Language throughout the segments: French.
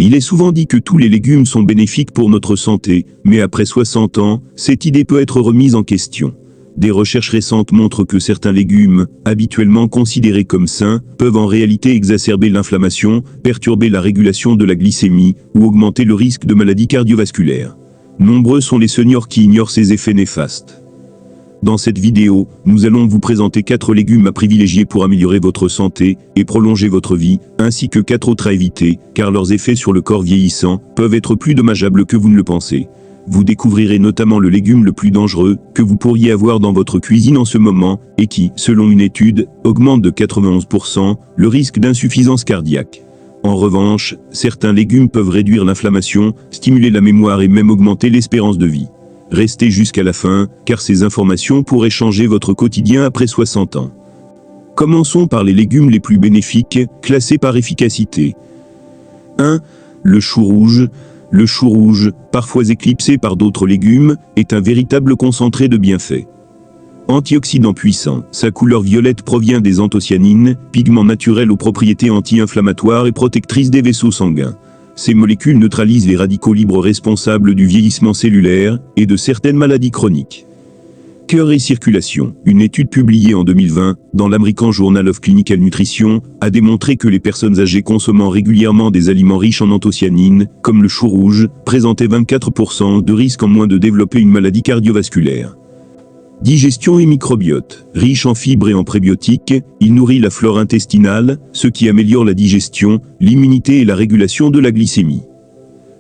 Il est souvent dit que tous les légumes sont bénéfiques pour notre santé, mais après 60 ans, cette idée peut être remise en question. Des recherches récentes montrent que certains légumes, habituellement considérés comme sains, peuvent en réalité exacerber l'inflammation, perturber la régulation de la glycémie ou augmenter le risque de maladies cardiovasculaires. Nombreux sont les seniors qui ignorent ces effets néfastes. Dans cette vidéo, nous allons vous présenter 4 légumes à privilégier pour améliorer votre santé et prolonger votre vie, ainsi que 4 autres à éviter, car leurs effets sur le corps vieillissant peuvent être plus dommageables que vous ne le pensez. Vous découvrirez notamment le légume le plus dangereux que vous pourriez avoir dans votre cuisine en ce moment et qui, selon une étude, augmente de 91% le risque d'insuffisance cardiaque. En revanche, certains légumes peuvent réduire l'inflammation, stimuler la mémoire et même augmenter l'espérance de vie. Restez jusqu'à la fin, car ces informations pourraient changer votre quotidien après 60 ans. Commençons par les légumes les plus bénéfiques, classés par efficacité. 1. Le chou rouge. Le chou rouge, parfois éclipsé par d'autres légumes, est un véritable concentré de bienfaits. Antioxydant puissant, sa couleur violette provient des anthocyanines, pigments naturels aux propriétés anti-inflammatoires et protectrices des vaisseaux sanguins. Ces molécules neutralisent les radicaux libres responsables du vieillissement cellulaire et de certaines maladies chroniques. Cœur et circulation. Une étude publiée en 2020 dans l'American Journal of Clinical Nutrition a démontré que les personnes âgées consommant régulièrement des aliments riches en anthocyanines, comme le chou rouge, présentaient 24% de risque en moins de développer une maladie cardiovasculaire. Digestion et microbiote. Riche en fibres et en prébiotiques, il nourrit la flore intestinale, ce qui améliore la digestion, l'immunité et la régulation de la glycémie.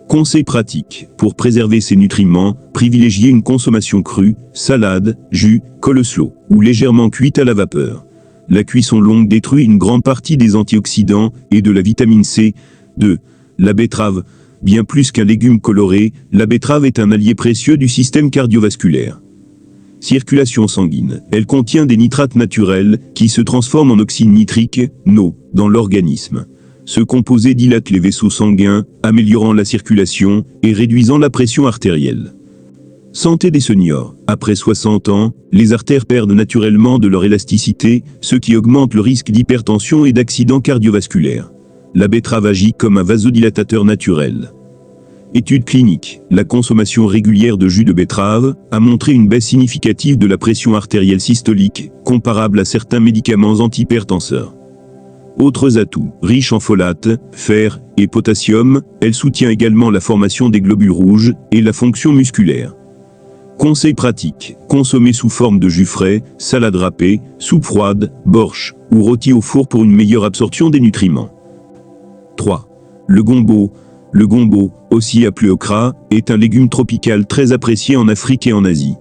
Conseils pratiques. Pour préserver ces nutriments, privilégiez une consommation crue, salade, jus, coleslaw, ou légèrement cuite à la vapeur. La cuisson longue détruit une grande partie des antioxydants et de la vitamine C. 2. La betterave. Bien plus qu'un légume coloré, la betterave est un allié précieux du système cardiovasculaire. Circulation sanguine. Elle contient des nitrates naturels qui se transforment en oxyde nitrique, NO, dans l'organisme. Ce composé dilate les vaisseaux sanguins, améliorant la circulation et réduisant la pression artérielle. Santé des seniors. Après 60 ans, les artères perdent naturellement de leur élasticité, ce qui augmente le risque d'hypertension et d'accidents cardiovasculaires. La betterave agit comme un vasodilatateur naturel. Étude clinique. La consommation régulière de jus de betterave a montré une baisse significative de la pression artérielle systolique, comparable à certains médicaments antihypertenseurs. Autres atouts. Riche en folate, fer et potassium, elle soutient également la formation des globules rouges et la fonction musculaire. Conseils pratiques. Consommer sous forme de jus frais, salade râpée, soupe froide, borsch ou rôti au four pour une meilleure absorption des nutriments. 3. Le gombo. Le gombo, aussi appelé okra, est un légume tropical très apprécié en Afrique et en Asie.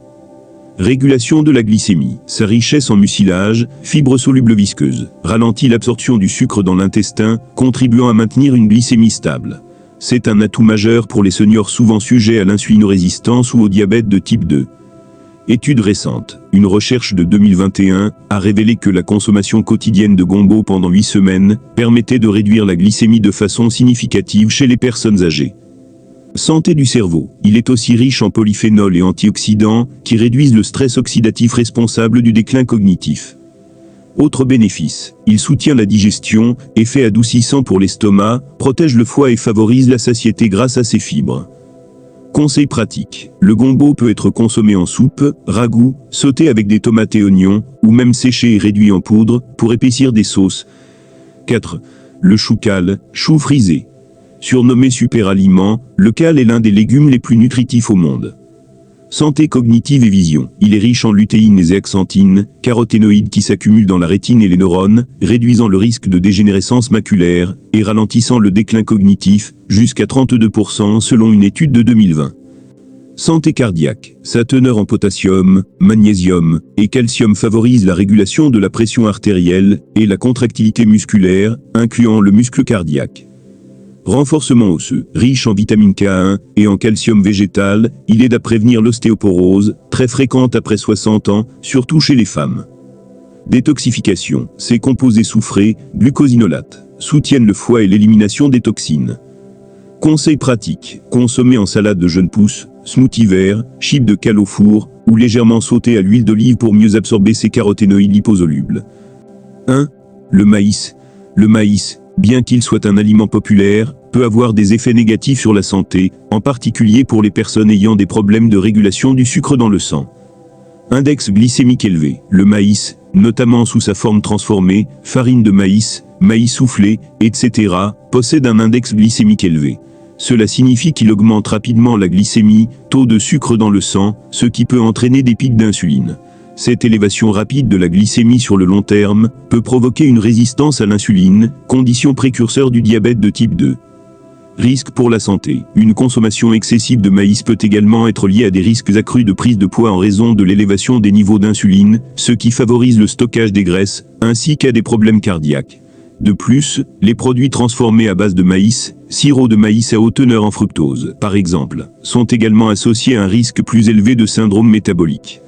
Régulation de la glycémie. Sa richesse en mucilage, fibres solubles visqueuses, ralentit l'absorption du sucre dans l'intestin, contribuant à maintenir une glycémie stable. C'est un atout majeur pour les seniors souvent sujets à l'insulinorésistance ou au diabète de type 2. Étude récente. Une recherche de 2021 a révélé que la consommation quotidienne de gombo pendant 8 semaines permettait de réduire la glycémie de façon significative chez les personnes âgées. Santé du cerveau. Il est aussi riche en polyphénols et antioxydants qui réduisent le stress oxydatif responsable du déclin cognitif. Autre bénéfice, il soutient la digestion, effet adoucissant pour l'estomac, protège le foie et favorise la satiété grâce à ses fibres. Conseil pratique. Le gombo peut être consommé en soupe, ragoût, sauté avec des tomates et oignons, ou même séché et réduit en poudre, pour épaissir des sauces. 4. Le chou cal, chou frisé. Surnommé super-aliment, le cal est l'un des légumes les plus nutritifs au monde. Santé cognitive et vision. Il est riche en lutéine et zéaxanthine, caroténoïdes qui s'accumulent dans la rétine et les neurones, réduisant le risque de dégénérescence maculaire et ralentissant le déclin cognitif, jusqu'à 32% selon une étude de 2020. Santé cardiaque. Sa teneur en potassium, magnésium et calcium favorise la régulation de la pression artérielle et la contractilité musculaire, incluant le muscle cardiaque. Renforcement osseux. Riche en vitamine K1 et en calcium végétal, il aide à prévenir l'ostéoporose, très fréquente après 60 ans, surtout chez les femmes. Détoxification. Ces composés soufrés, glucosinolates, soutiennent le foie et l'élimination des toxines. Conseils pratiques. Consommer en salade de jeunes pousses, smoothie vert, chips de cal au four, ou légèrement sauté à l'huile d'olive pour mieux absorber ces caroténoïdes liposolubles. 1. Le maïs. Le maïs, bien qu'il soit un aliment populaire, peut avoir des effets négatifs sur la santé, en particulier pour les personnes ayant des problèmes de régulation du sucre dans le sang. Index glycémique élevé. Le maïs, notamment sous sa forme transformée, farine de maïs, maïs soufflé, etc., possède un index glycémique élevé. Cela signifie qu'il augmente rapidement la glycémie, taux de sucre dans le sang, ce qui peut entraîner des pics d'insuline. Cette élévation rapide de la glycémie sur le long terme peut provoquer une résistance à l'insuline, condition précurseur du diabète de type 2. Risque pour la santé. Une consommation excessive de maïs peut également être liée à des risques accrus de prise de poids en raison de l'élévation des niveaux d'insuline, ce qui favorise le stockage des graisses, ainsi qu'à des problèmes cardiaques. De plus, les produits transformés à base de maïs, sirop de maïs à haute teneur en fructose, par exemple, sont également associés à un risque plus élevé de syndrome métabolique.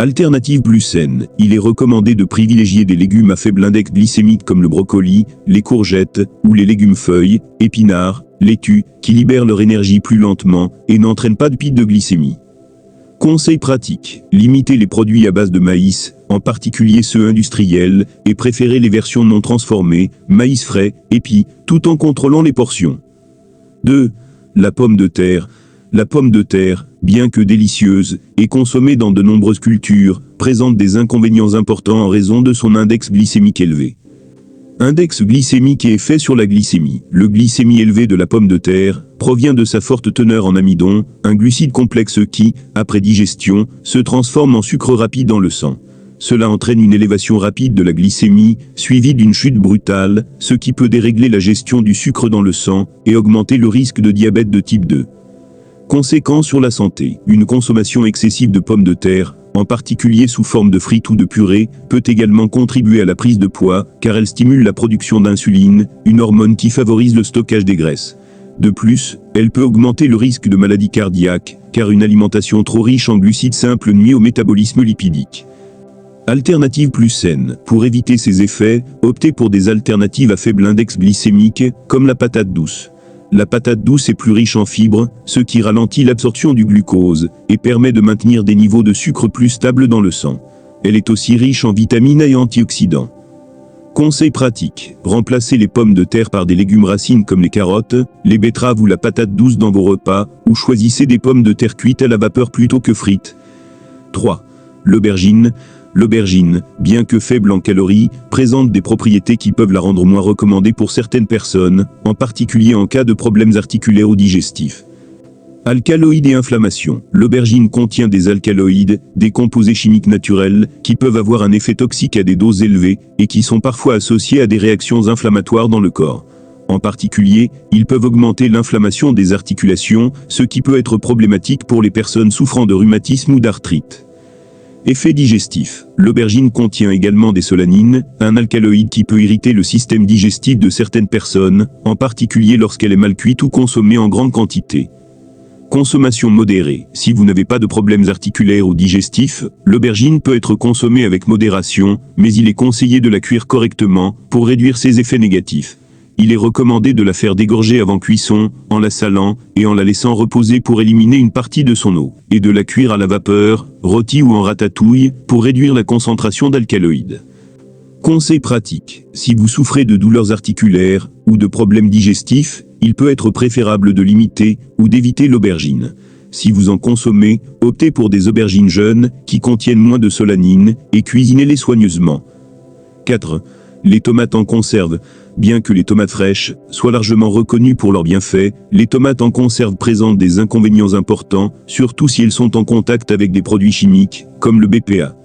Alternative plus saine. Il est recommandé de privilégier des légumes à faible index glycémique comme le brocoli, les courgettes, ou les légumes feuilles, épinards, laitues, qui libèrent leur énergie plus lentement et n'entraînent pas de pic de glycémie. Conseil pratique. Limitez les produits à base de maïs, en particulier ceux industriels, et préférez les versions non transformées, maïs frais, épis, tout en contrôlant les portions. 2. La pomme de terre. La pomme de terre, bien que délicieuse, et consommée dans de nombreuses cultures, présente des inconvénients importants en raison de son index glycémique élevé. Index glycémique et effet sur la glycémie. Le glycémie élevé de la pomme de terre provient de sa forte teneur en amidon, un glucide complexe qui, après digestion, se transforme en sucre rapide dans le sang. Cela entraîne une élévation rapide de la glycémie, suivie d'une chute brutale, ce qui peut dérégler la gestion du sucre dans le sang et augmenter le risque de diabète de type 2. Conséquences sur la santé. Une consommation excessive de pommes de terre, en particulier sous forme de frites ou de purée, peut également contribuer à la prise de poids, car elle stimule la production d'insuline, une hormone qui favorise le stockage des graisses. De plus, elle peut augmenter le risque de maladies cardiaques, car une alimentation trop riche en glucides simples nuit au métabolisme lipidique. Alternative plus saine. Pour éviter ces effets, optez pour des alternatives à faible index glycémique, comme la patate douce. La patate douce est plus riche en fibres, ce qui ralentit l'absorption du glucose, et permet de maintenir des niveaux de sucre plus stables dans le sang. Elle est aussi riche en vitamines et antioxydants. Conseil pratique. Remplacez les pommes de terre par des légumes racines comme les carottes, les betteraves ou la patate douce dans vos repas, ou choisissez des pommes de terre cuites à la vapeur plutôt que frites. 3. L'aubergine. L'aubergine, bien que faible en calories, présente des propriétés qui peuvent la rendre moins recommandée pour certaines personnes, en particulier en cas de problèmes articulaires ou digestifs. Alcaloïdes et inflammation. L'aubergine contient des alcaloïdes, des composés chimiques naturels, qui peuvent avoir un effet toxique à des doses élevées, et qui sont parfois associés à des réactions inflammatoires dans le corps. En particulier, ils peuvent augmenter l'inflammation des articulations, ce qui peut être problématique pour les personnes souffrant de rhumatisme ou d'arthrite. Effet digestif. L'aubergine contient également des solanines, un alcaloïde qui peut irriter le système digestif de certaines personnes, en particulier lorsqu'elle est mal cuite ou consommée en grande quantité. Consommation modérée. Si vous n'avez pas de problèmes articulaires ou digestifs, l'aubergine peut être consommée avec modération, mais il est conseillé de la cuire correctement pour réduire ses effets négatifs. Il est recommandé de la faire dégorger avant cuisson, en la salant, et en la laissant reposer pour éliminer une partie de son eau, et de la cuire à la vapeur, rôtie ou en ratatouille, pour réduire la concentration d'alcaloïdes. Conseil pratique. Si vous souffrez de douleurs articulaires, ou de problèmes digestifs, il peut être préférable de limiter, ou d'éviter l'aubergine. Si vous en consommez, optez pour des aubergines jeunes, qui contiennent moins de solanine, et cuisinez-les soigneusement. 4. Les tomates en conserve. Bien que les tomates fraîches soient largement reconnues pour leurs bienfaits, les tomates en conserve présentent des inconvénients importants, surtout si elles sont en contact avec des produits chimiques, comme le BPA.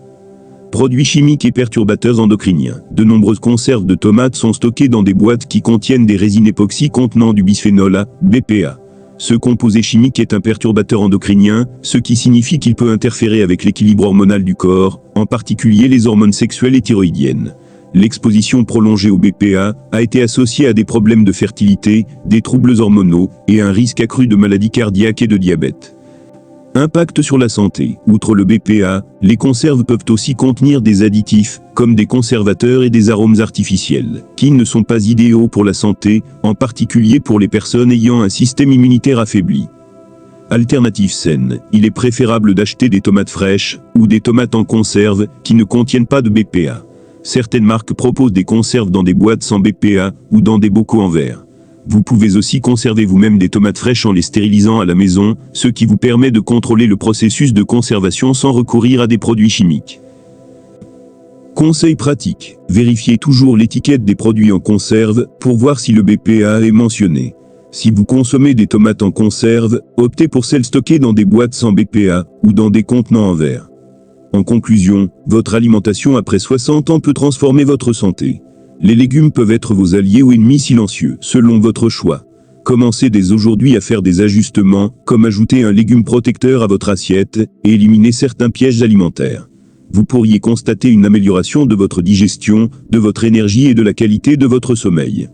Produits chimiques et perturbateurs endocriniens. De nombreuses conserves de tomates sont stockées dans des boîtes qui contiennent des résines époxy contenant du bisphénol A, BPA. Ce composé chimique est un perturbateur endocrinien, ce qui signifie qu'il peut interférer avec l'équilibre hormonal du corps, en particulier les hormones sexuelles et thyroïdiennes. L'exposition prolongée au BPA a été associée à des problèmes de fertilité, des troubles hormonaux et à un risque accru de maladies cardiaques et de diabète. Impact sur la santé. Outre le BPA, les conserves peuvent aussi contenir des additifs, comme des conservateurs et des arômes artificiels, qui ne sont pas idéaux pour la santé, en particulier pour les personnes ayant un système immunitaire affaibli. Alternative saine. Il est préférable d'acheter des tomates fraîches, ou des tomates en conserve, qui ne contiennent pas de BPA. Certaines marques proposent des conserves dans des boîtes sans BPA, ou dans des bocaux en verre. Vous pouvez aussi conserver vous-même des tomates fraîches en les stérilisant à la maison, ce qui vous permet de contrôler le processus de conservation sans recourir à des produits chimiques. Conseil pratique. Vérifiez toujours l'étiquette des produits en conserve pour voir si le BPA est mentionné. Si vous consommez des tomates en conserve, optez pour celles stockées dans des boîtes sans BPA ou dans des contenants en verre. En conclusion, votre alimentation après 60 ans peut transformer votre santé. Les légumes peuvent être vos alliés ou ennemis silencieux, selon votre choix. Commencez dès aujourd'hui à faire des ajustements, comme ajouter un légume protecteur à votre assiette et éliminer certains pièges alimentaires. Vous pourriez constater une amélioration de votre digestion, de votre énergie et de la qualité de votre sommeil.